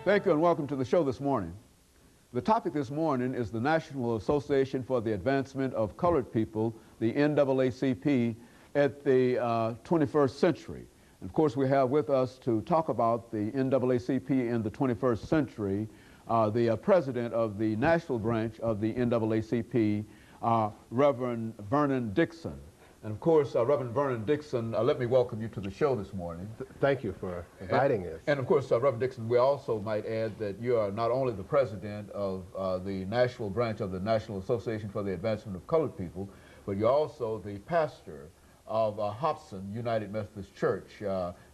Thank you and welcome to the show this morning. The topic this morning is the National Association for the Advancement of Colored People, the NAACP, at the 21st century. And of course, we have with us to talk about the NAACP in the 21st century, the president of the national branch of the NAACP, Reverend Vernon Dixon. And of course, Reverend Vernon Dixon, let me welcome you to the show this morning. Thank you for inviting us. And of course, Reverend Dixon, we also might add that you are not only the president of the national branch of the National Association for the Advancement of Colored People, but you're also the pastor of Hobson United Methodist Church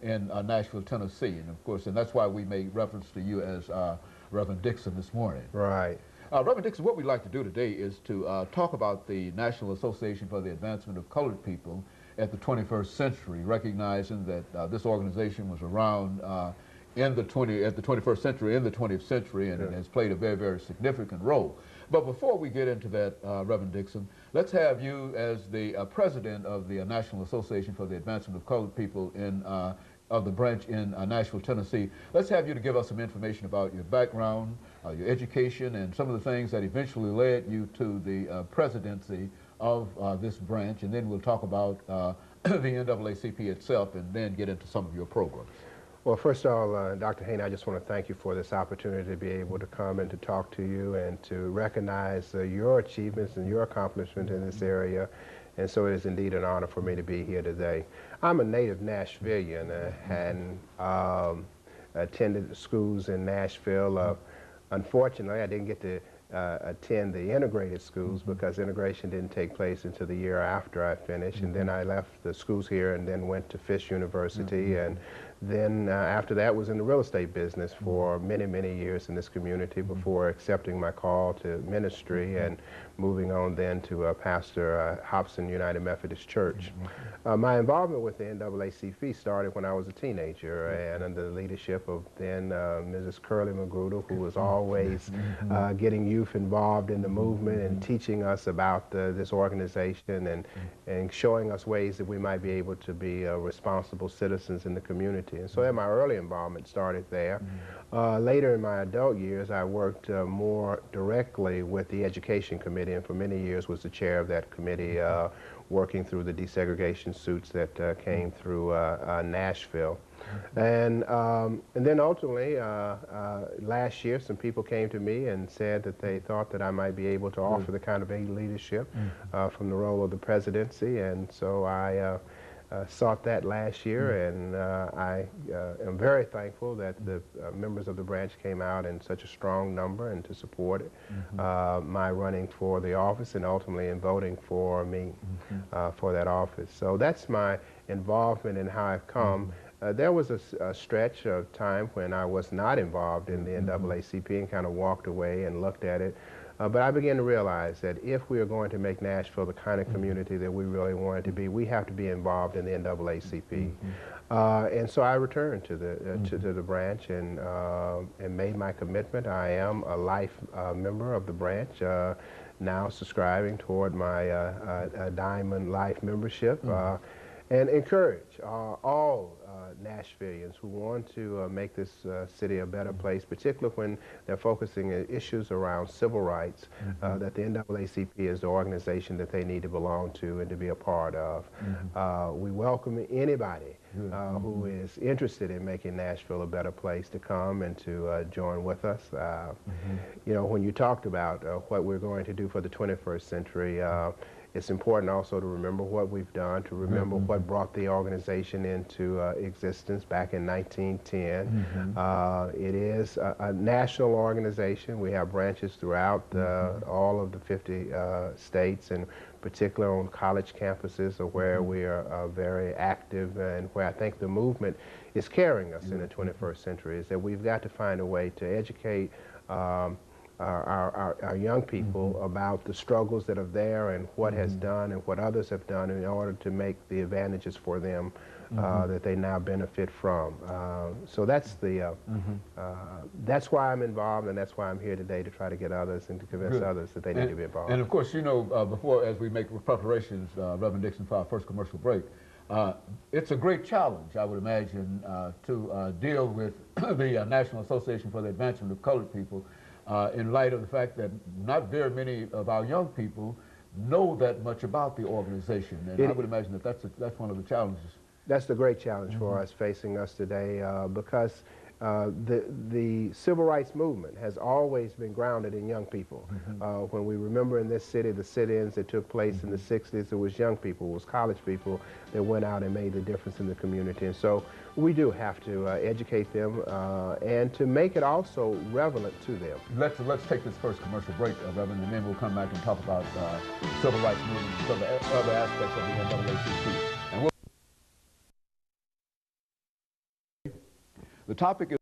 in Nashville, Tennessee. And of course, and that's why we made reference to you as Reverend Dixon this morning. Right. Reverend Dixon, what we'd like to do today is to talk about the National Association for the Advancement of Colored People at the 21st century, recognizing that this organization was around at the 21st century, in the 20th century, and it has played a very, very significant role. But before we get into that, Reverend Dixon, let's have you as the president of the National Association for the Advancement of Colored People of the branch in Nashville, Tennessee. Let's have you to give us some information about your background, your education, and some of the things that eventually led you to the presidency of this branch, and then we'll talk about the NAACP itself and then get into some of your programs. Well, first of all, Dr. Haney, I just want to thank you for this opportunity to be able to come and to talk to you and to recognize your achievements and your accomplishment in this area. And so it is indeed an honor for me to be here today. I'm a native Nashvilleian and attended schools in Nashville. Unfortunately, I didn't get to attend the integrated schools because integration didn't take place until the year after I finished. And then I left the schools here and then went to Fisk University. And then after that was in the real estate business for many, many years in this community before accepting my call to ministry and moving on then to pastor Hobson United Methodist Church. My involvement with the NAACP started when I was a teenager and under the leadership of then Mrs. Curly Magruder, who was always getting youth involved in the movement and teaching us about this organization and showing us ways that we might be able to be responsible citizens in the community. And so my early involvement started there. Later in my adult years, I worked more directly with the Education Committee, and for many years was the chair of that committee, working through the desegregation suits that came through Nashville. And then ultimately, last year, some people came to me and said that they thought that I might be able to offer the kind of leadership from the role of the presidency, and so I sought that last year, and I am very thankful that the members of the branch came out in such a strong number and to support it, my running for the office and ultimately in voting for me for that office. So that's my involvement in how I've come. There was a stretch of time when I was not involved in the NAACP and kind of walked away and looked at it. But I began to realize that if we are going to make Nashville the kind of community that we really want it to be, we have to be involved in the NAACP. And so I returned to the branch and made my commitment. I am a life member of the branch, now subscribing toward my Diamond Life membership, and encourage all Nashvilleians who want to make this city a better place, particularly when they're focusing on issues around civil rights, that the NAACP is the organization that they need to belong to and to be a part of. We welcome anybody who is interested in making Nashville a better place to come and to join with us. You know, when you talked about what we're going to do for the 21st century, it's important also to remember what we've done, to remember what brought the organization into existence back in 1910. It is a national organization. We have branches throughout all of the 50 states, and particularly on college campuses are where we are very active, and where I think the movement is carrying us in the 21st century is that we've got to find a way to educate our young people about the struggles that are there and what has done and what others have done in order to make the advantages for them that they now benefit from. So that's the that's why I'm involved, and that's why I'm here today, to try to get others and to convince others that they need to be involved. And of course, you know, before, as we make preparations, Reverend Dixon, for our first commercial break, It's a great challenge, I would imagine, to deal with the National Association for the Advancement of Colored People in light of the fact that not very many of our young people know that much about the organization. And I would imagine that that's one of the challenges. That's the great challenge for us facing us today because the civil rights movement has always been grounded in young people. When we remember in this city the sit-ins that took place in the 60s, it was young people, it was college people that went out and made the difference in the community. And so we do have to educate them and to make it also relevant to them. Let's take this first commercial break, Reverend, and then we'll come back and talk about civil rights movement and some other aspects of the NAACP. And the topic is